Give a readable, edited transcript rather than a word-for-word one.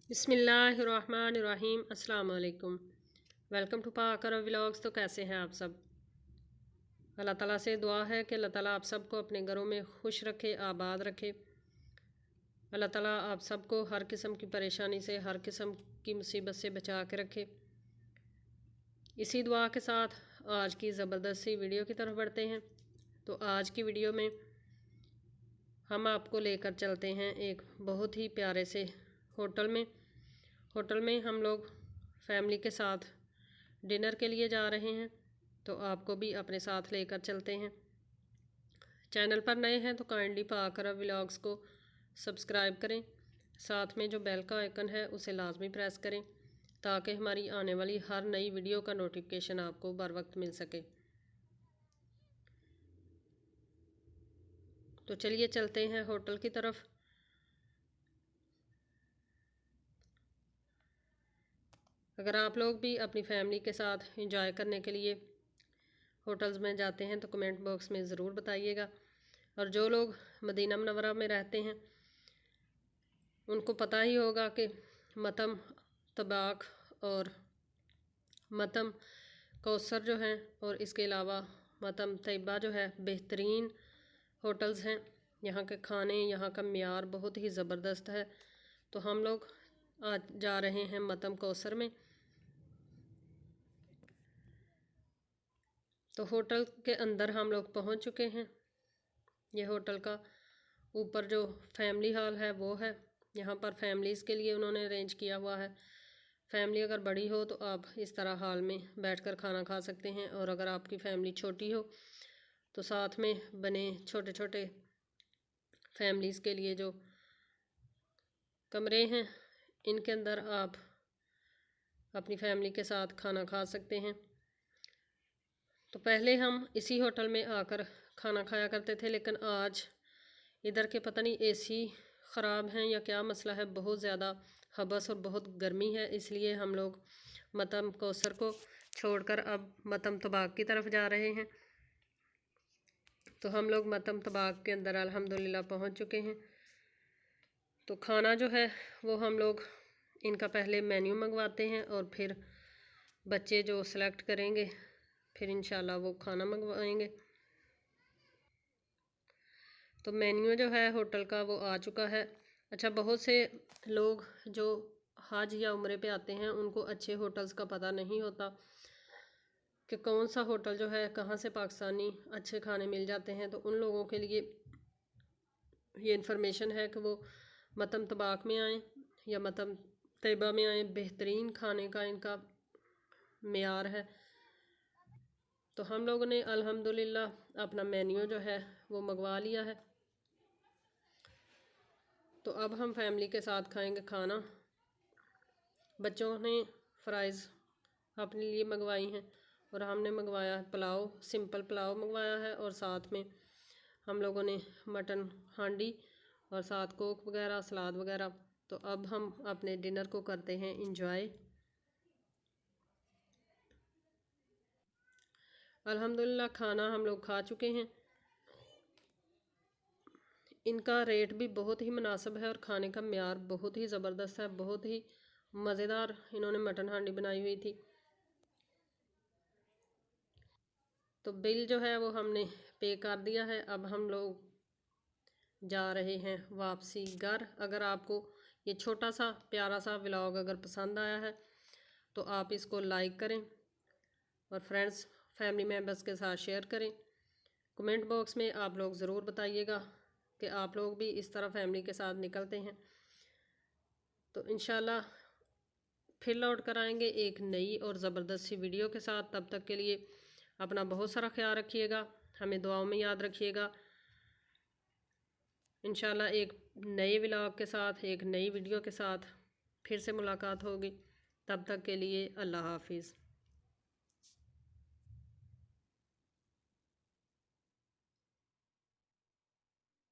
बिस्मिल्लाहिर्रहमानिर्रहीम। अस्सलाम वालेकुम। वेलकम टू पाक अरब व्लॉग्स। तो कैसे हैं आप सब? अल्लाह ताला से दुआ है कि अल्लाह ताला आप सबको अपने घरों में खुश रखे, आबाद रखे। अल्लाह ताला आप सबको हर किस्म की परेशानी से, हर किस्म की मुसीबत से बचा के रखे। इसी दुआ के साथ आज की ज़बरदस्त सी वीडियो की तरफ बढ़ते हैं। तो आज की वीडियो में हम आपको लेकर चलते हैं एक बहुत ही प्यारे से होटल में हम लोग फैमिली के साथ डिनर के लिए जा रहे हैं। तो आपको भी अपने साथ लेकर चलते हैं। चैनल पर नए हैं तो काइंडली पाक अरब व्लॉग्स को सब्सक्राइब करें। साथ में जो बेल का आइकन है उसे लाजमी प्रेस करें ताकि हमारी आने वाली हर नई वीडियो का नोटिफिकेशन आपको बर वक्त मिल सके। तो चलिए चलते हैं होटल की तरफ। अगर आप लोग भी अपनी फैमिली के साथ एंजॉय करने के लिए होटल्स में जाते हैं तो कमेंट बॉक्स में ज़रूर बताइएगा। और जो लोग मदीना मुनव्वरा में रहते हैं उनको पता ही होगा कि मतम तबाक और मतम कौसर जो हैं और इसके अलावा मतम तैयबा जो है बेहतरीन होटल्स हैं। यहाँ के खाने, यहाँ का मियार बहुत ही ज़बरदस्त है। तो हम लोग आज जा रहे हैं मतम कौसर में। तो होटल के अंदर हम लोग पहुँच चुके हैं। ये होटल का ऊपर जो फैमिली हॉल है वो है। यहाँ पर फैमिलीज़ के लिए उन्होंने अरेंज किया हुआ है। फैमिली अगर बड़ी हो तो आप इस तरह हॉल में बैठकर खाना खा सकते हैं, और अगर आपकी फैमिली छोटी हो तो साथ में बने छोटे छोटे फैमिलीज़ के लिए जो कमरे हैं इनके अंदर आप अपनी फैमिली के साथ खाना खा सकते हैं। तो पहले हम इसी होटल में आकर खाना खाया करते थे, लेकिन आज इधर के पता नहीं एसी ख़राब हैं या क्या मसला है, बहुत ज़्यादा हबस और बहुत गर्मी है। इसलिए हम लोग मतम कौसर को छोड़कर अब मतम तबाक की तरफ जा रहे हैं। तो हम लोग मतम तबाक के अंदर अल्हम्दुलिल्लाह पहुंच चुके हैं। तो खाना जो है वो हम लोग इनका पहले मेन्यू मंगवाते हैं और फिर बच्चे जो सेलेक्ट करेंगे फिर इंशाल्लाह वो खाना मंगवाएंगे। तो मेन्यू जो है होटल का वो आ चुका है। अच्छा, बहुत से लोग जो हज या उम्रे पे आते हैं उनको अच्छे होटल्स का पता नहीं होता कि कौन सा होटल जो है कहाँ से पाकिस्तानी अच्छे खाने मिल जाते हैं। तो उन लोगों के लिए ये इन्फॉर्मेशन है कि वो मतम तबाक में आएँ या मतम तैयबा में आएँ। बेहतरीन खाने का इनका मेयार है। तो हम लोगों ने अल्हम्दुलिल्लाह अपना मेन्यू जो है वो मंगवा लिया है। तो अब हम फैमिली के साथ खाएंगे खाना। बच्चों ने फ्राइज़ अपने लिए मंगवाई हैं और हमने मंगवाया पुलाव, सिंपल पुलाव मंगवाया है, और साथ में हम लोगों ने मटन हांडी और साथ कोक वगैरह, सलाद वगैरह। तो अब हम अपने डिनर को करते हैं इंजॉय। अल्हम्दुलिल्लाह खाना हम लोग खा चुके हैं। इनका रेट भी बहुत ही मुनासिब है और खाने का म्यार बहुत ही ज़बरदस्त है। बहुत ही मज़ेदार इन्होंने मटन हांडी बनाई हुई थी। तो बिल जो है वो हमने पे कर दिया है। अब हम लोग जा रहे हैं वापसी घर। अगर आपको ये छोटा सा प्यारा सा व्लॉग अगर पसंद आया है तो आप इसको लाइक करें और फ्रेंड्स फैमिली मेम्बर्स के साथ शेयर करें। कमेंट बॉक्स में आप लोग ज़रूर बताइएगा कि आप लोग भी इस तरह फैमिली के साथ निकलते हैं। तो इंशाल्लाह फिर लौट कर आएंगे एक नई और ज़बरदस्त सी वीडियो के साथ। तब तक के लिए अपना बहुत सारा ख्याल रखिएगा, हमें दुआओं में याद रखिएगा। इंशाल्लाह एक नए व्लॉग के साथ, एक नई वीडियो के साथ फिर से मुलाकात होगी। तब तक के लिए अल्लाह हाफिज़।